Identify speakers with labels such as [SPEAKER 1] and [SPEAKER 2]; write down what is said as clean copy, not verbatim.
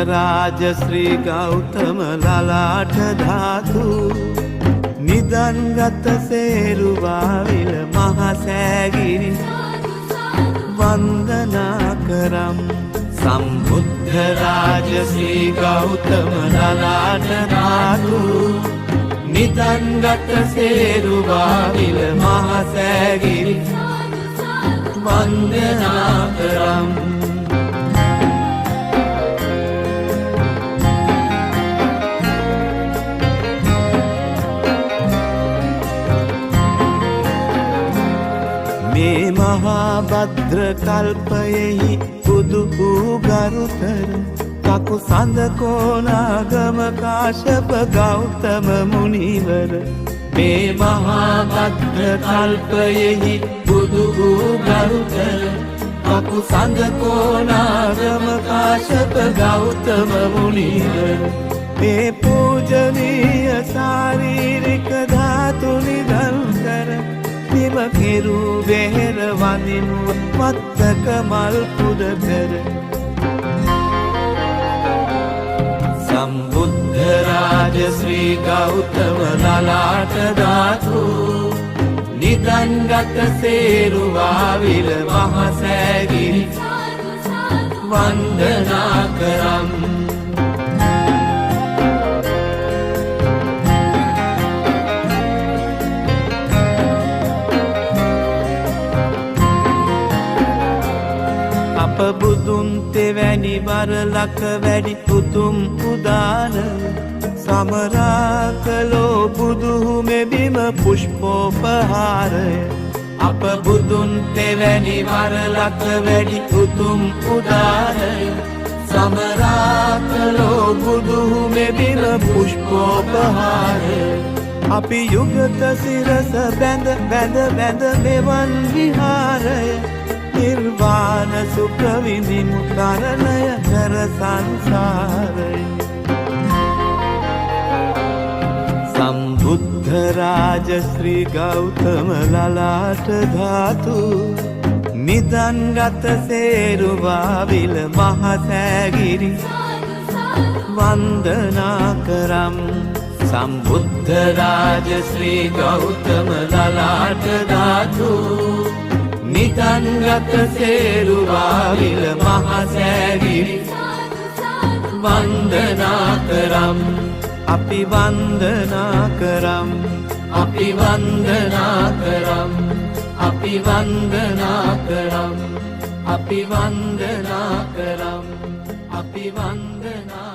[SPEAKER 1] රාජ ශ්‍රී ගෞතම ලලාට ධාතු නිදන්ගත සේරුවාවිල මහසෑගිරි වන්දනා කරම් සම්බුද්ධ රාජ ශ්‍රී ගෞතම ලලාට ධාතු නිදන්ගත සේරුවාවිල මහසෑගිරි වන්දනා කරම් මේ මහා භද්‍ර කල්පයෙහි බුදු වූ ගරුතර කකු සඳ කෝනාගම කාශ්‍යප ගෞතම මුනිවර මේ මහා භද්‍ර කල්පයෙහි බුදු වූ ගරුතර කකු සඳ කෝනාගම කාශ්‍යප ගෞතම මුනිවර මේ පූජනීය ශාරීරික ධාතු නිදන් කර නිම කෙරු වෙහෙර වඳිනු මත්තක මල් පුද කර සම්බුද්ධ රාජ ශ්‍රී ගෞතම ලලාට ධාතු නිදන්ගත සේරුවාවිල මහසෑගිරි වන්දනා කරම් අප බුදුන් තෙවැනි වරලක වැඩි උතුම් උදාන සමරා කළෝ බුදුහුමෙ බිම පුෂ්පෝපහාරය අප බුදුන් තෙවැනි වරලක වැඩි උතුම් උදානය සමරා කළෝ බුදුහුමෙ බිම පුෂ්පෝපහාරය අපි යුගත සිරස බැඳ බැඳ බැඳ මෙවන් විහාරය නිර්වාණ සුඛ විඳිමු කරණය කර සංසාරය සම්බුද්ධ රාජ ශ්‍රී ගෞතම ලලාට ධාතු නිදන්ගත සේරුවාවිල මහසෑගිරි වන්දනා කරම් සම්බුද්ධ රාජ ශ්‍රී ගෞතම ලලාට ධාතු නිදන්ගත සේරුවාවිල මහසෑගිරි වන්දනා කරම් අපි වන්දනා කරම් අපි වන්දනා කරම් අපි වන්දනා කරම් අපි වන්දනා කරම් අපි වන්දනා